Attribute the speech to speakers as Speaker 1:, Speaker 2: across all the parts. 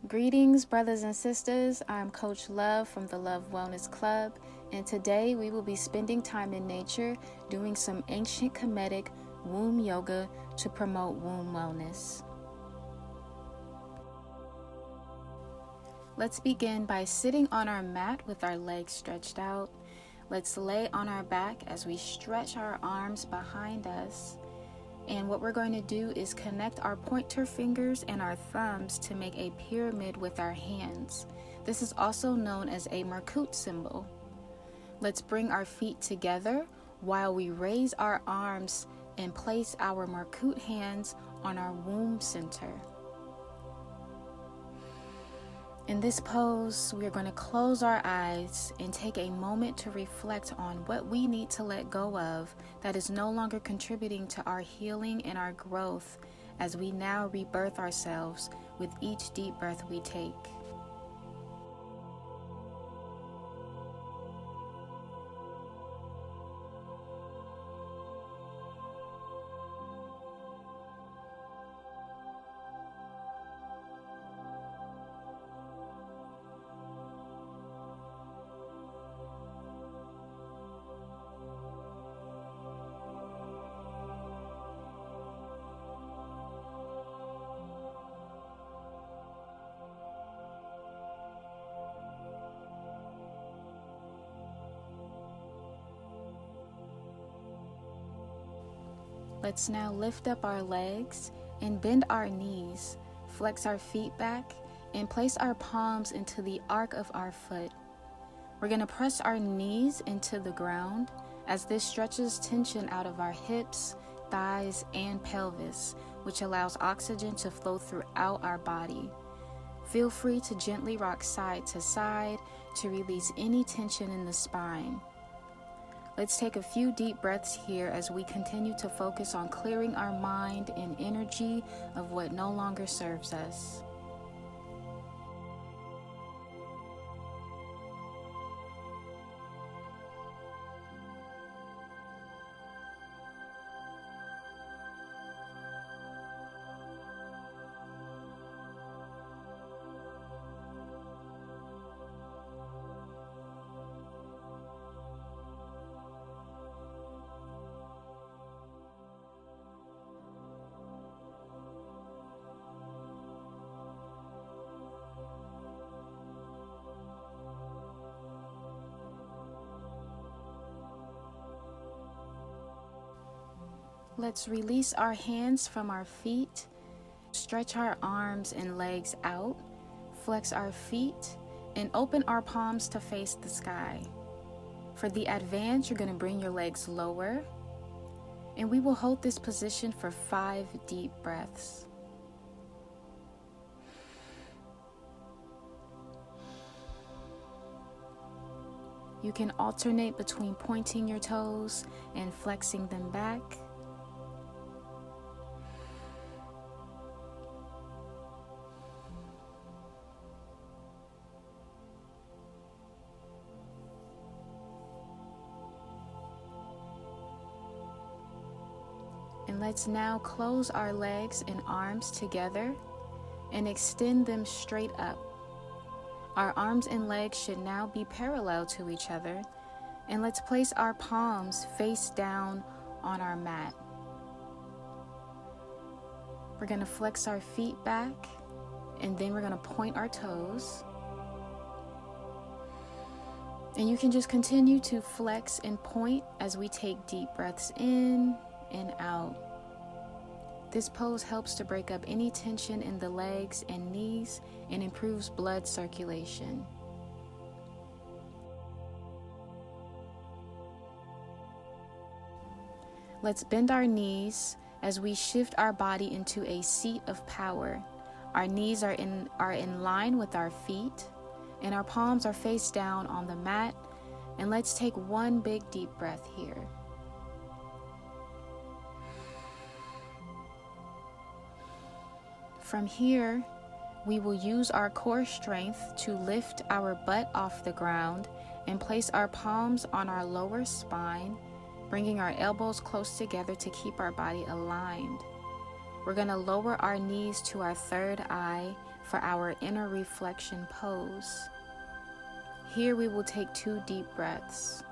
Speaker 1: Greetings, brothers and sisters. I'm Coach Love from the Love Wellness Club, and today we will be spending time in nature doing some ancient Kemetic womb yoga to promote womb wellness. Let's begin by sitting on our mat with our legs stretched out. Let's lay on our back as we stretch our arms behind us. And what we're going to do is connect our pointer fingers and our thumbs to make a pyramid with our hands. This is also known as a Merkut symbol. Let's bring our feet together while we raise our arms and place our Merkut hands on our womb center. In this pose, we're going to close our eyes and take a moment to reflect on what we need to let go of that is no longer contributing to our healing and our growth as we now rebirth ourselves with each deep breath we take. Let's now lift up our legs and bend our knees, flex our feet back, and place our palms into the arc of our foot. We're going to press our knees into the ground as this stretches tension out of our hips, thighs, and pelvis, which allows oxygen to flow throughout our body. Feel free to gently rock side to side to release any tension in the spine. Let's take a few deep breaths here as we continue to focus on clearing our mind and energy of what no longer serves us. Let's release our hands from our feet, stretch our arms and legs out, flex our feet, and open our palms to face the sky. For the advance, you're going to bring your legs lower, and we will hold this position for 5 deep breaths. You can alternate between pointing your toes and flexing them back. And let's now close our legs and arms together and extend them straight up. Our arms and legs should now be parallel to each other, and let's place our palms face down on our mat. We're going to flex our feet back, and then we're going to point our toes. And you can just continue to flex and point as we take deep breaths in and out. This pose helps to break up any tension in the legs and knees and improves blood circulation. Let's bend our knees as we shift our body into a seat of power. Our knees are in line with our feet, and our palms are face down on the mat. And let's take one big deep breath here. From here, we will use our core strength to lift our butt off the ground and place our palms on our lower spine, bringing our elbows close together to keep our body aligned. We're going to lower our knees to our third eye, for our inner reflection pose. Here we will take 2 deep breaths.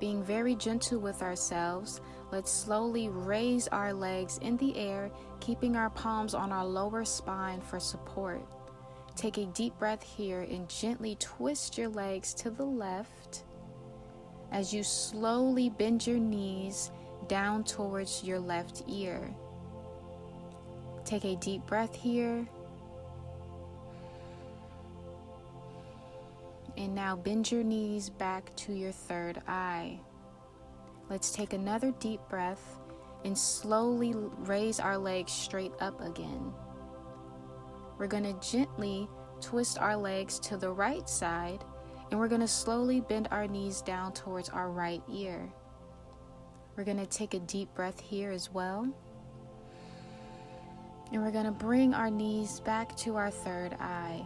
Speaker 1: Being very gentle with ourselves, let's slowly raise our legs in the air, keeping our palms on our lower spine for support. Take a deep breath here and gently twist your legs to the left as you slowly bend your knees down towards your left ear. Take a deep breath here. And now bend your knees back to your third eye. Let's take another deep breath and slowly raise our legs straight up again. We're going to gently twist our legs to the right side, and we're going to slowly bend our knees down towards our right ear. We're going to take a deep breath here as well. And we're going to bring our knees back to our third eye.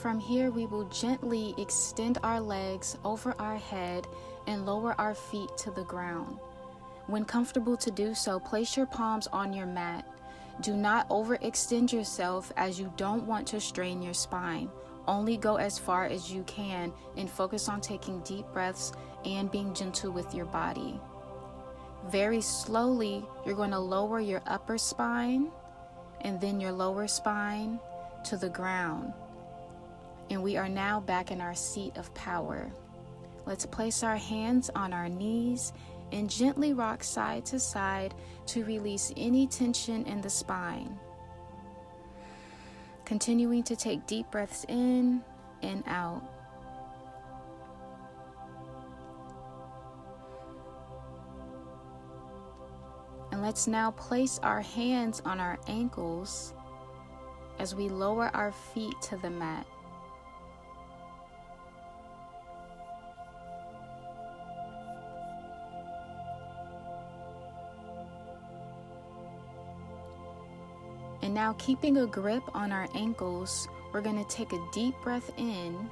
Speaker 1: From here, we will gently extend our legs over our head and lower our feet to the ground. When comfortable to do so, place your palms on your mat. Do not overextend yourself as you don't want to strain your spine. Only go as far as you can and focus on taking deep breaths and being gentle with your body. Very slowly, you're going to lower your upper spine and then your lower spine to the ground. And we are now back in our seat of power. Let's place our hands on our knees and gently rock side to side to release any tension in the spine. Continuing to take deep breaths in and out. And let's now place our hands on our ankles as we lower our feet to the mat. And now, keeping a grip on our ankles, we're going to take a deep breath in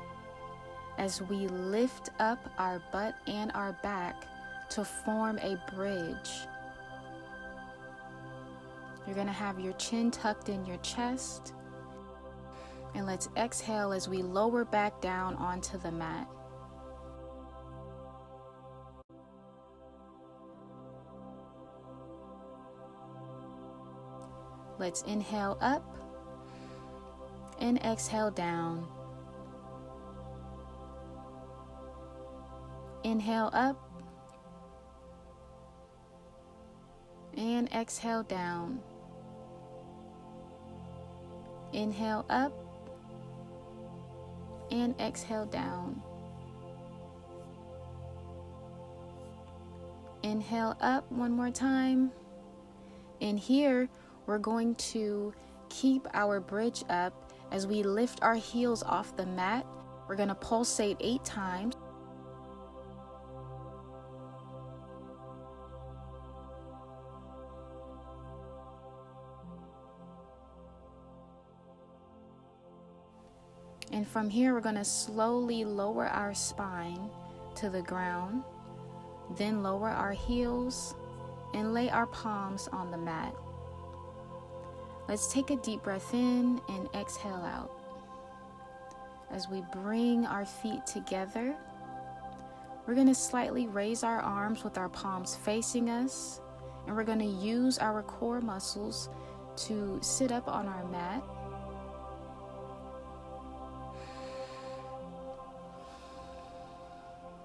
Speaker 1: as we lift up our butt and our back to form a bridge. You're going to have your chin tucked in your chest. And let's exhale as we lower back down onto the mat. Let's inhale up and exhale down. Inhale up and exhale down. Inhale up and exhale down. Inhale up one more time. And here, we're going to keep our bridge up as we lift our heels off the mat. We're going to pulsate 8 times. And from here, we're going to slowly lower our spine to the ground, then lower our heels and lay our palms on the mat. Let's take a deep breath in and exhale out. As we bring our feet together, we're going to slightly raise our arms with our palms facing us, and we're going to use our core muscles to sit up on our mat.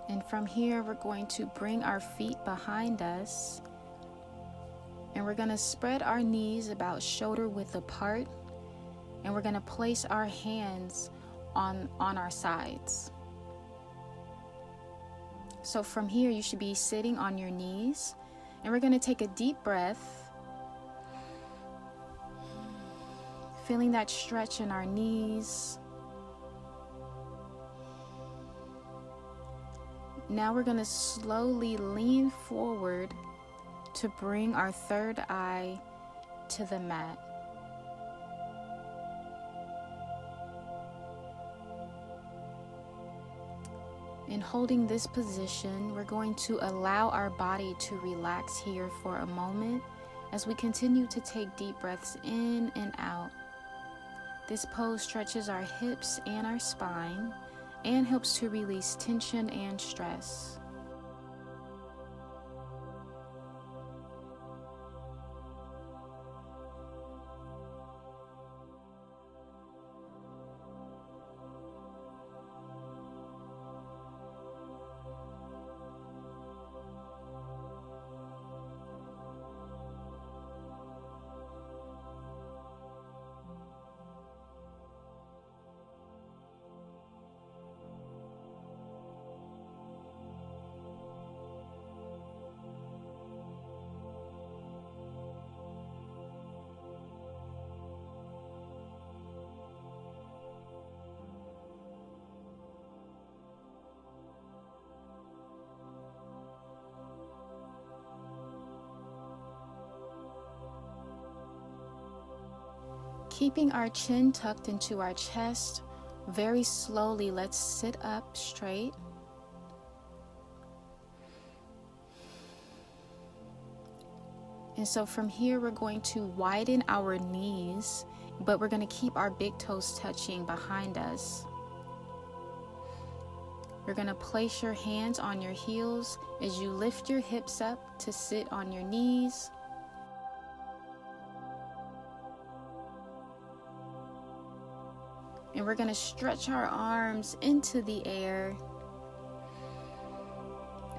Speaker 1: And from here, we're going to bring our feet behind us. And we're going to spread our knees about shoulder width apart. And we're going to place our hands on our sides. So from here, you should be sitting on your knees. And we're going to take a deep breath. Feeling that stretch in our knees. Now we're going to slowly lean forward to bring our third eye to the mat. In holding this position, we're going to allow our body to relax here for a moment as we continue to take deep breaths in and out. This pose stretches our hips and our spine and helps to release tension and stress. Keeping our chin tucked into our chest, very slowly let's sit up straight. And so from here we're going to widen our knees, but we're going to keep our big toes touching behind us. You're going to place your hands on your heels as you lift your hips up to sit on your knees. And we're going to stretch our arms into the air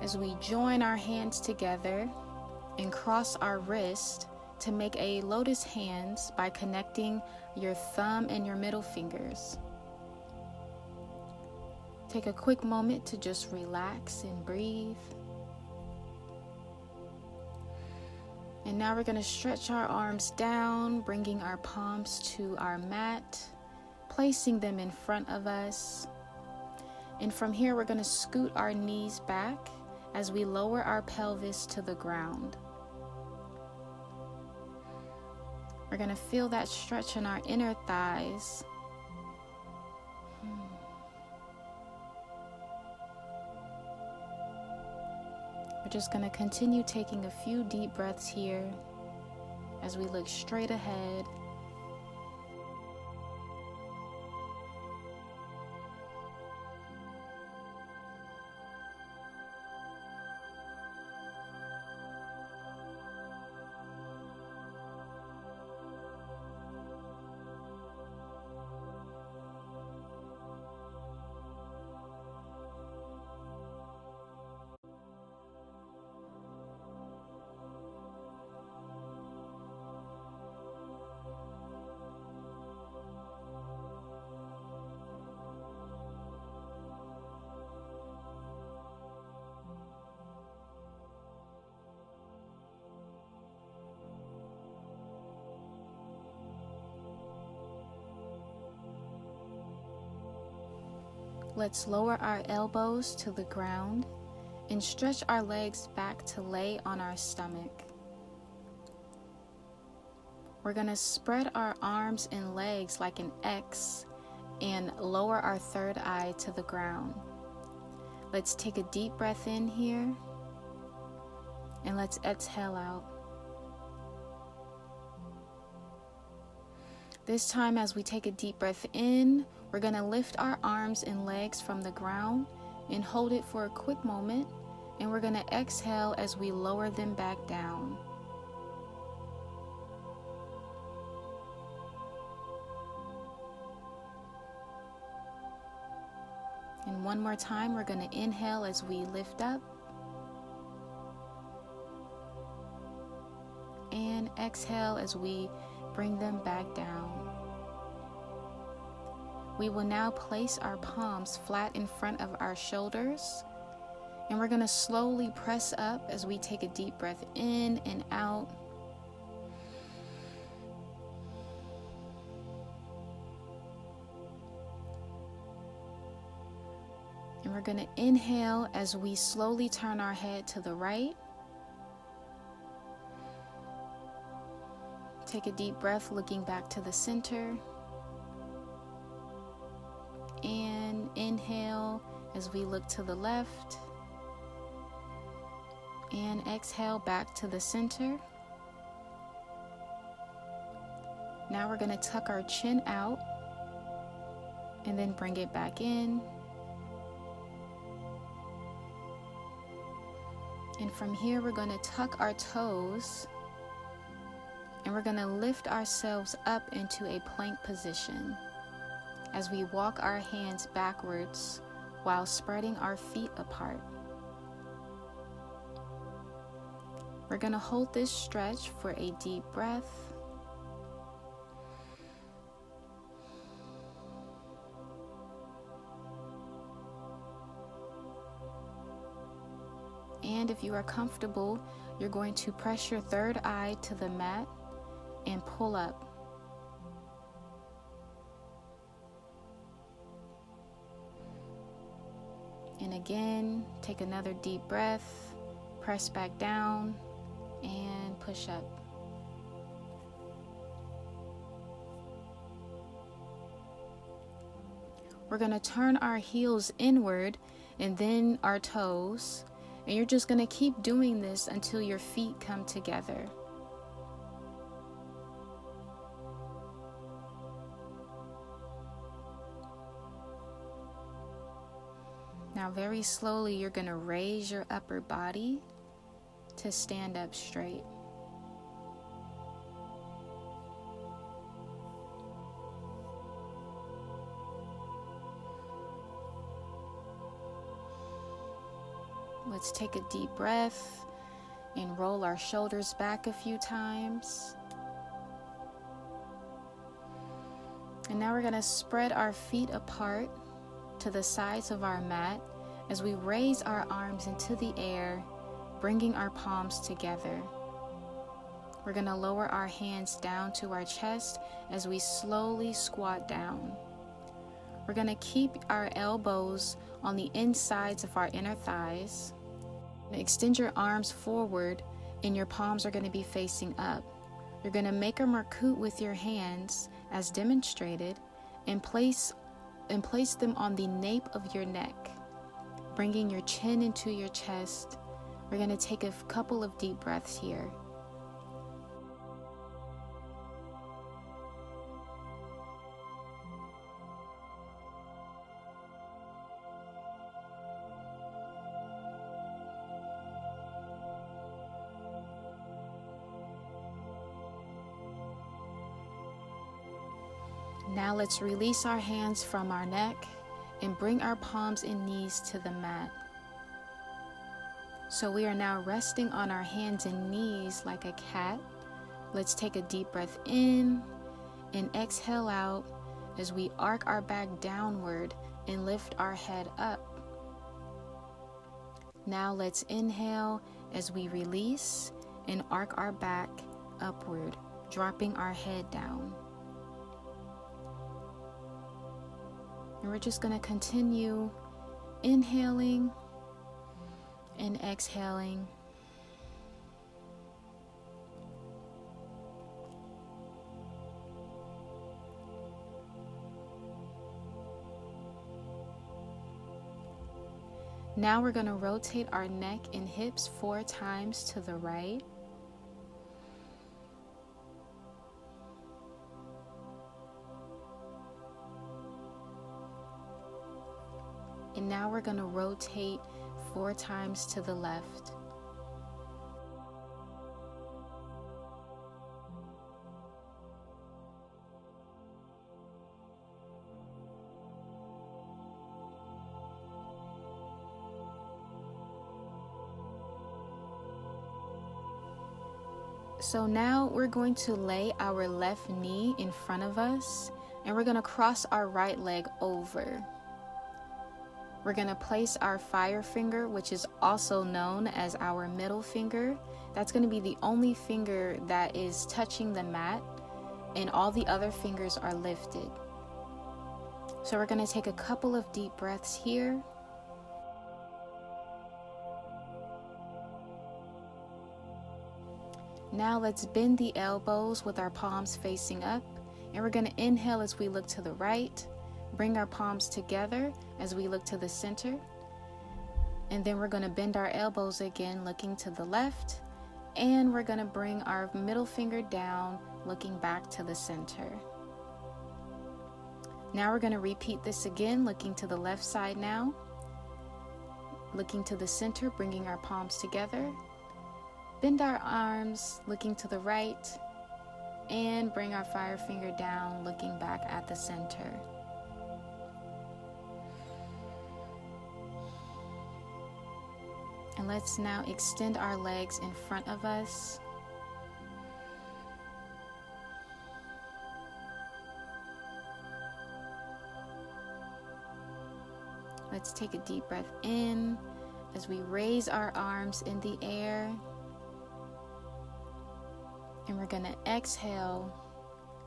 Speaker 1: as we join our hands together and cross our wrist to make a lotus hands by connecting your thumb and your middle fingers. Take a quick moment to just relax and breathe. And now we're going to stretch our arms down, bringing our palms to our mat, placing them in front of us. And from here, we're going to scoot our knees back as we lower our pelvis to the ground. We're going to feel that stretch in our inner thighs. We're just going to continue taking a few deep breaths here as we look straight ahead. Let's lower our elbows to the ground and stretch our legs back to lay on our stomach. We're going to spread our arms and legs like an X and lower our third eye to the ground. Let's take a deep breath in here and let's exhale out. This time, as we take a deep breath in, we're going to lift our arms and legs from the ground and hold it for a quick moment, and we're going to exhale as we lower them back down. And one more time, we're going to inhale as we lift up, and exhale as we bring them back down. We will now place our palms flat in front of our shoulders, and we're going to slowly press up as we take a deep breath in and out. And we're going to inhale as we slowly turn our head to the right. Take a deep breath, looking back to the center. And inhale as we look to the left. And exhale back to the center. Now we're going to tuck our chin out and then bring it back in. And from here, we're going to tuck our toes and we're going to lift ourselves up into a plank position as we walk our hands backwards while spreading our feet apart. We're going to hold this stretch for a deep breath. And if you are comfortable, you're going to press your third eye to the mat and pull up. And again, take another deep breath, press back down, and push up. We're going to turn our heels inward and then our toes. And you're just going to keep doing this until your feet come together. Now, very slowly, you're going to raise your upper body to stand up straight. Let's take a deep breath and roll our shoulders back a few times. And now we're going to spread our feet apart to the sides of our mat as we raise our arms into the air, bringing our palms together. We're going to lower our hands down to our chest as we slowly squat down. We're going to keep our elbows on the insides of our inner thighs. Extend your arms forward and your palms are going to be facing up. You're going to make a marcoot with your hands as demonstrated and place them on the nape of your neck, bringing your chin into your chest. We're going to take a couple of deep breaths here. Now let's release our hands from our neck and bring our palms and knees to the mat. So we are now resting on our hands and knees like a cat. Let's take a deep breath in and exhale out as we arc our back downward and lift our head up. Now let's inhale as we release and arc our back upward, dropping our head down. And we're just going to continue inhaling and exhaling. Now we're going to rotate our neck and hips 4 times to the right. And now we're going to rotate 4 times to the left. So now we're going to lay our left knee in front of us and we're going to cross our right leg over. We're going to place our fire finger, which is also known as our middle finger. That's going to be the only finger that is touching the mat, and all the other fingers are lifted. So we're going to take a couple of deep breaths here. Now let's bend the elbows with our palms facing up, and we're going to inhale as we look to the right. Bring our palms together as we look to the center. And then we're going to bend our elbows again, looking to the left. And we're going to bring our middle finger down, looking back to the center. Now we're going to repeat this again, looking to the left side now. Looking to the center, bringing our palms together. Bend our arms, looking to the right. And bring our fire finger down, looking back at the center. And let's now extend our legs in front of us. Let's take a deep breath in as we raise our arms in the air. And we're going to exhale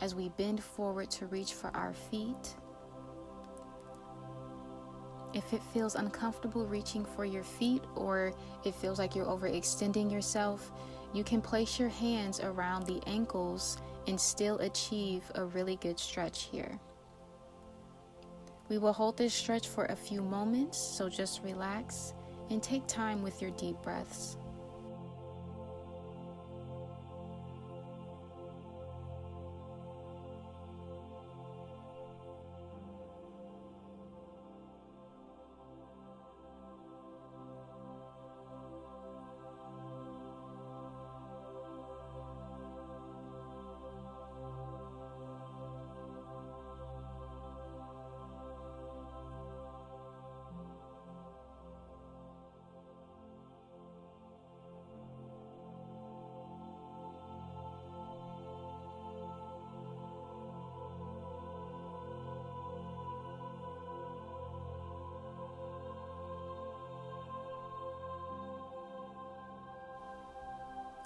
Speaker 1: as we bend forward to reach for our feet. If it feels uncomfortable reaching for your feet, or it feels like you're overextending yourself, you can place your hands around the ankles and still achieve a really good stretch here. We will hold this stretch for a few moments, so just relax and take time with your deep breaths.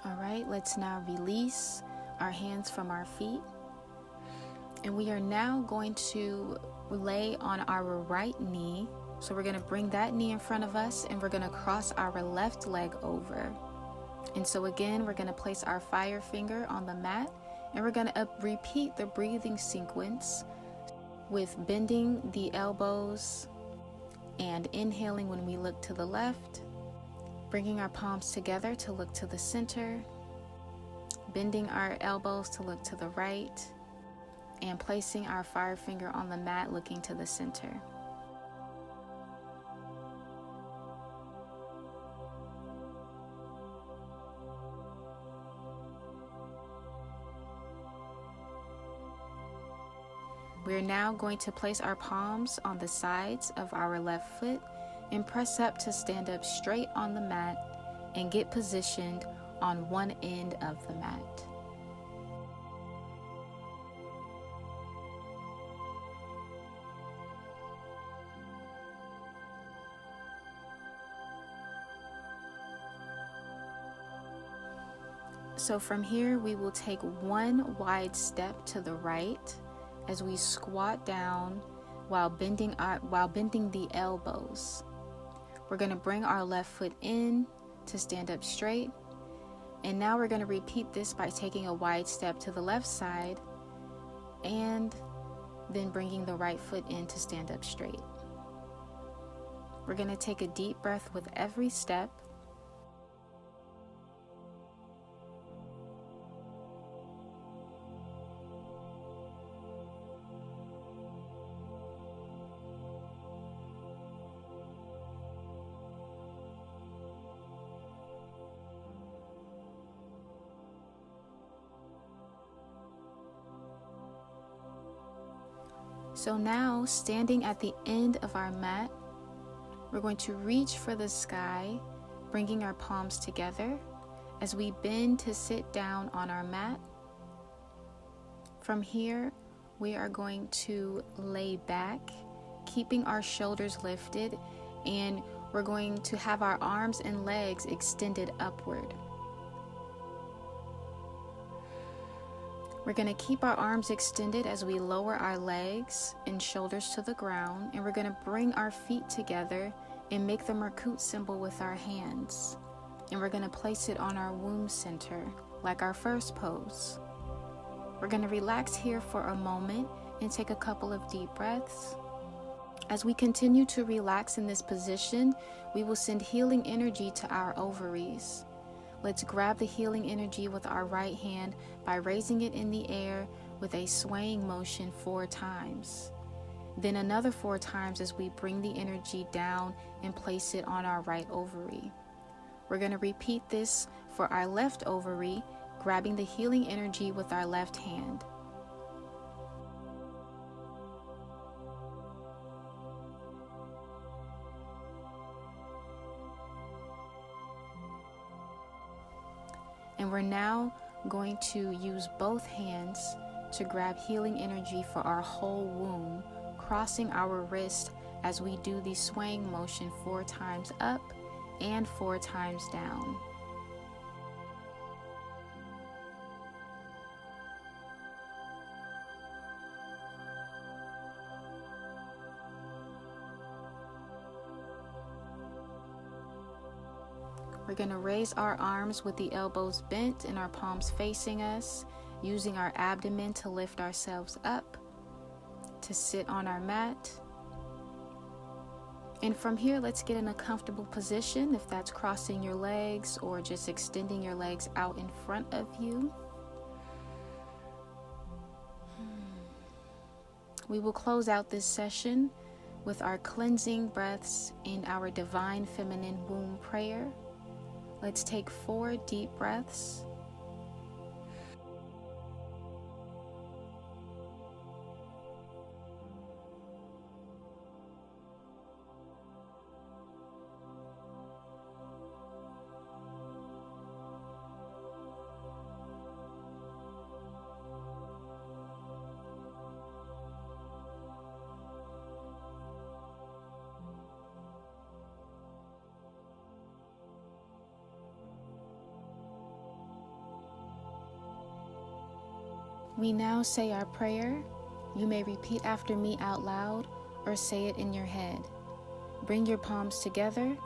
Speaker 1: All right, let's now release our hands from our feet. And we are now going to lay on our right knee. So we're going to bring that knee in front of us and we're going to cross our left leg over. And so again, we're going to place our fire finger on the mat and we're going to repeat the breathing sequence with bending the elbows and inhaling when we look to the left. Bringing our palms together to look to the center, bending our elbows to look to the right, and placing our fire finger on the mat looking to the center. We're now going to place our palms on the sides of our left foot and press up to stand up straight on the mat and get positioned on one end of the mat. So from here, we will take one wide step to the right as we squat down while bending the elbows. We're going to bring our left foot in to stand up straight. And now we're going to repeat this by taking a wide step to the left side and then bringing the right foot in to stand up straight. We're going to take a deep breath with every step. So now, standing at the end of our mat, we're going to reach for the sky, bringing our palms together as we bend to sit down on our mat. From here, we are going to lay back, keeping our shoulders lifted, and we're going to have our arms and legs extended upward. We're going to keep our arms extended as we lower our legs and shoulders to the ground, and we're going to bring our feet together and make the Merkut symbol with our hands. And we're going to place it on our womb center, like our first pose. We're going to relax here for a moment and take a couple of deep breaths. As we continue to relax in this position, we will send healing energy to our ovaries. Let's grab the healing energy with our right hand by raising it in the air with a swaying motion 4 times. Then another 4 times as we bring the energy down and place it on our right ovary. We're going to repeat this for our left ovary, grabbing the healing energy with our left hand. And we're now going to use both hands to grab healing energy for our whole womb, crossing our wrist as we do the swaying motion 4 times up and 4 times down. We're going to raise our arms with the elbows bent and our palms facing us, using our abdomen to lift ourselves up, to sit on our mat. And from here, let's get in a comfortable position, if that's crossing your legs or just extending your legs out in front of you. We will close out this session with our cleansing breaths and our divine feminine womb prayer. Let's take 4 deep breaths. We now say our prayer. You may repeat after me out loud or say it in your head. Bring your palms together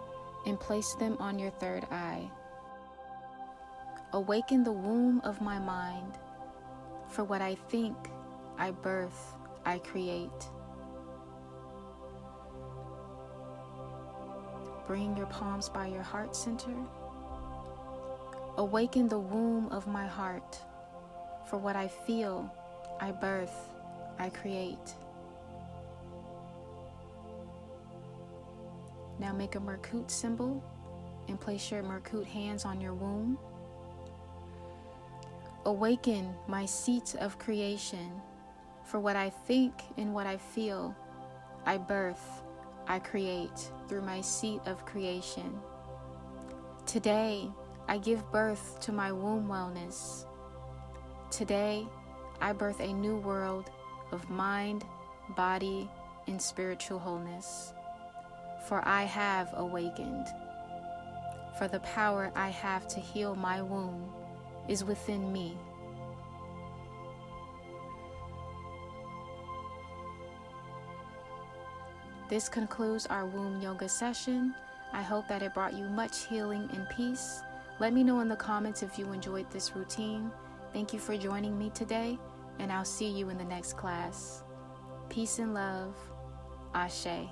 Speaker 1: and place them on your third eye. Awaken the womb of my mind. For what I think, I birth, I create. Bring your palms by your heart center. Awaken the womb of my heart. For what I feel, I birth, I create. Now make a Merkut symbol and place your Merkut hands on your womb. Awaken my seat of creation. For what I think and what I feel, I birth, I create through my seat of creation. Today, I give birth to my womb wellness. Today, I birth a new world of mind, body, and spiritual wholeness. For I have awakened. For the power I have to heal my womb is within me. This concludes our womb yoga session. I hope that it brought you much healing and peace. Let me know in the comments if you enjoyed this routine. Thank you for joining me today, and I'll see you in the next class. Peace and love. Ashe.